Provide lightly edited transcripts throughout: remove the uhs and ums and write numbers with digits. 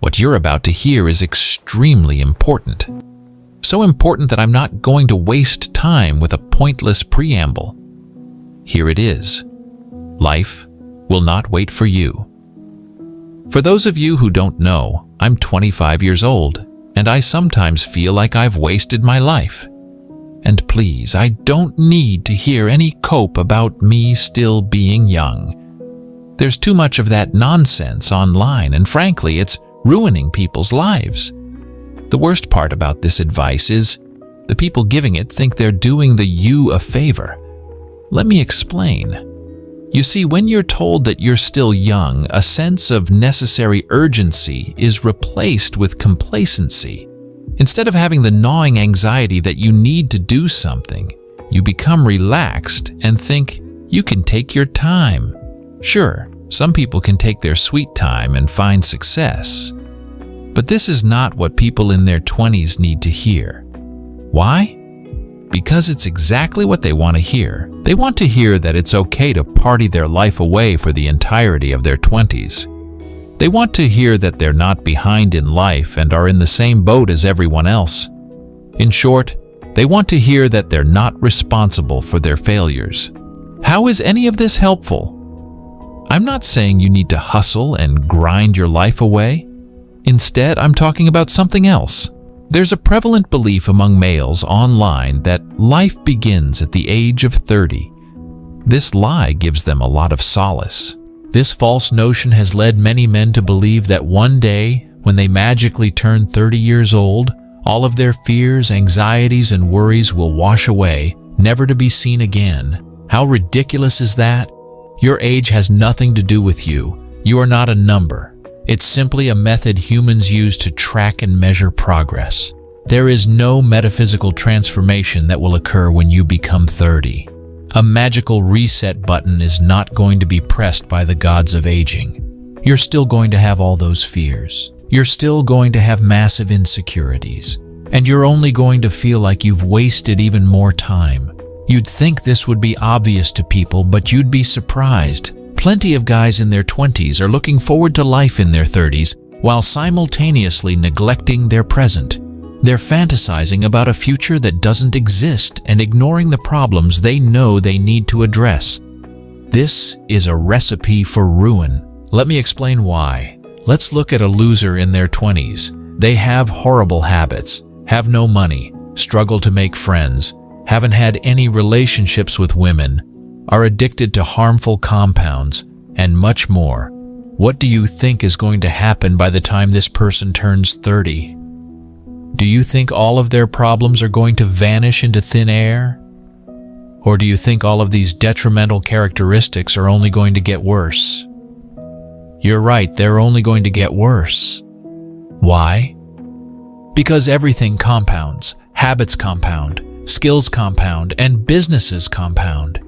What you're about to hear is extremely important. So important that I'm not going to waste time with a pointless preamble. Here it is. Life will not wait for you. For those of you who don't know, I'm 25 years old, and I sometimes feel like I've wasted my life. And please, I don't need to hear any cope about me still being young. There's too much of that nonsense online, and frankly, it's ruining people's lives. The worst part about this advice is the people giving it think they're doing you a favor. Let me explain. You see, when you're told that you're still young, a sense of necessary urgency is replaced with complacency. Instead of having the gnawing anxiety that you need to do something, you become relaxed and think you can take your time. Sure, some people can take their sweet time and find success. But this is not what people in their 20s need to hear. Why? Because it's exactly what they want to hear. They want to hear that it's okay to party their life away for the entirety of their 20s. They want to hear that they're not behind in life and are in the same boat as everyone else. In short, they want to hear that they're not responsible for their failures. How is any of this helpful? I'm not saying you need to hustle and grind your life away. Instead, I'm talking about something else. There's a prevalent belief among males online that life begins at the age of 30. This lie gives them a lot of solace. This false notion has led many men to believe that one day, when they magically turn 30 years old, all of their fears, anxieties, and worries will wash away, never to be seen again. How ridiculous is that? Your age has nothing to do with you. You are not a number. It's simply a method humans use to track and measure progress. There is no metaphysical transformation that will occur when you become 30. A magical reset button is not going to be pressed by the gods of aging. You're still going to have all those fears. You're still going to have massive insecurities. And you're only going to feel like you've wasted even more time. You'd think this would be obvious to people, but you'd be surprised. Plenty of guys in their 20s are looking forward to life in their 30s while simultaneously neglecting their present. They're fantasizing about a future that doesn't exist and ignoring the problems they know they need to address. This is a recipe for ruin. Let me explain why. Let's look at a loser in their 20s. They have horrible habits, have no money, struggle to make friends, haven't had any relationships with women, are addicted to harmful compounds, and much more. What do you think is going to happen by the time this person turns 30? Do you think all of their problems are going to vanish into thin air? Or do you think all of these detrimental characteristics are only going to get worse? You're right, they're only going to get worse. Why? Because everything compounds. Habits compound, skills compound, and businesses compound.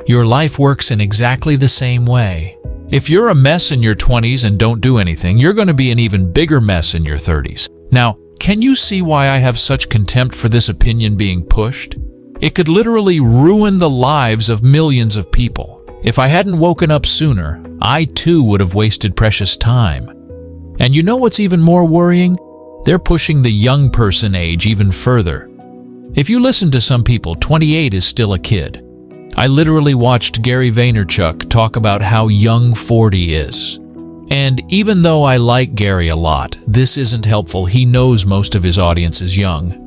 Your life works in exactly the same way. If you're a mess in your 20s and don't do anything, you're going to be an even bigger mess in your 30s. Now, can you see why I have such contempt for this opinion being pushed? It could literally ruin the lives of millions of people. If I hadn't woken up sooner, I too would have wasted precious time. And you know what's even more worrying? They're pushing the young person age even further. If you listen to some people, 28 is still a kid. I literally watched Gary Vaynerchuk talk about how young 40 is. And even though I like Gary a lot, this isn't helpful. He knows most of his audience is young.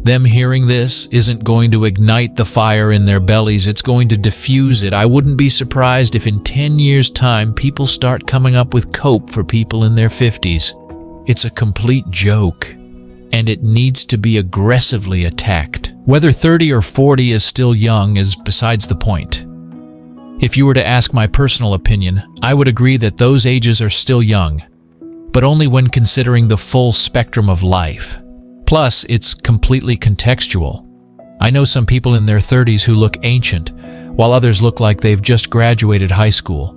Them hearing this isn't going to ignite the fire in their bellies, it's going to diffuse it. I wouldn't be surprised if in 10 years' time people start coming up with cope for people in their 50s. It's a complete joke, and it needs to be aggressively attacked. Whether 30 or 40 is still young is besides the point. If you were to ask my personal opinion, I would agree that those ages are still young, but only when considering the full spectrum of life. Plus, it's completely contextual. I know some people in their 30s who look ancient, while others look like they've just graduated high school.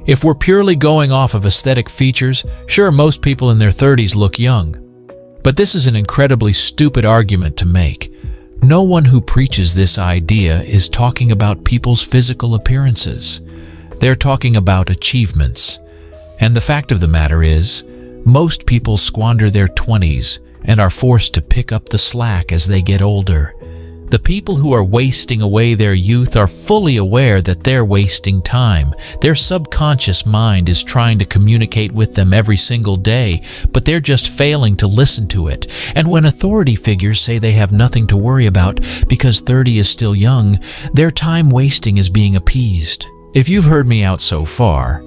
If we're purely going off of aesthetic features, sure, most people in their 30s look young. But this is an incredibly stupid argument to make. No one who preaches this idea is talking about people's physical appearances. They're talking about achievements. And the fact of the matter is, Most people squander their 20s and are forced to pick up the slack as they get older. The people who are wasting away their youth are fully aware that they're wasting time. Their subconscious mind is trying to communicate with them every single day, but they're just failing to listen to it. And when authority figures say they have nothing to worry about because 30 is still young, their time wasting is being appeased. If you've heard me out so far,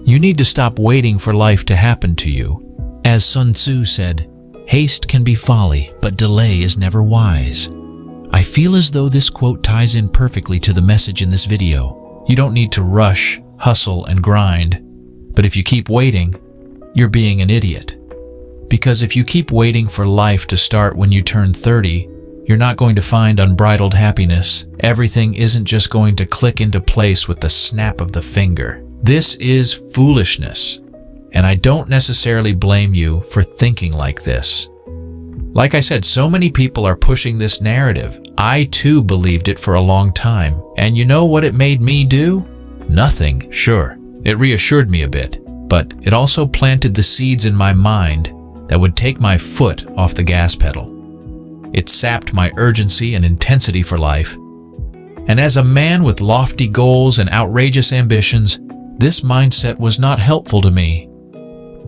you need to stop waiting for life to happen to you. As Sun Tzu said, "Haste can be folly, but delay is never wise." I feel as though this quote ties in perfectly to the message in this video. You don't need to rush, hustle, and grind, but if you keep waiting, you're being an idiot. Because if you keep waiting for life to start when you turn 30, you're not going to find unbridled happiness. Everything isn't just going to click into place with the snap of the finger. This is foolishness, and I don't necessarily blame you for thinking like this. Like I said, so many people are pushing this narrative. I too believed it for a long time. And you know what it made me do? Nothing, sure. It reassured me a bit, but it also planted the seeds in my mind that would take my foot off the gas pedal. It sapped my urgency and intensity for life. And as a man with lofty goals and outrageous ambitions, this mindset was not helpful to me.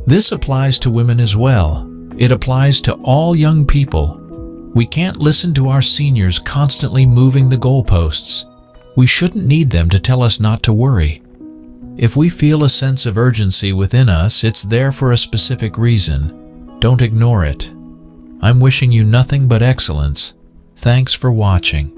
This applies to women as well. It applies to all young people. We can't listen to our seniors constantly moving the goalposts. We shouldn't need them to tell us not to worry. If we feel a sense of urgency within us, it's there for a specific reason. Don't ignore it. I'm wishing you nothing but excellence. Thanks for watching.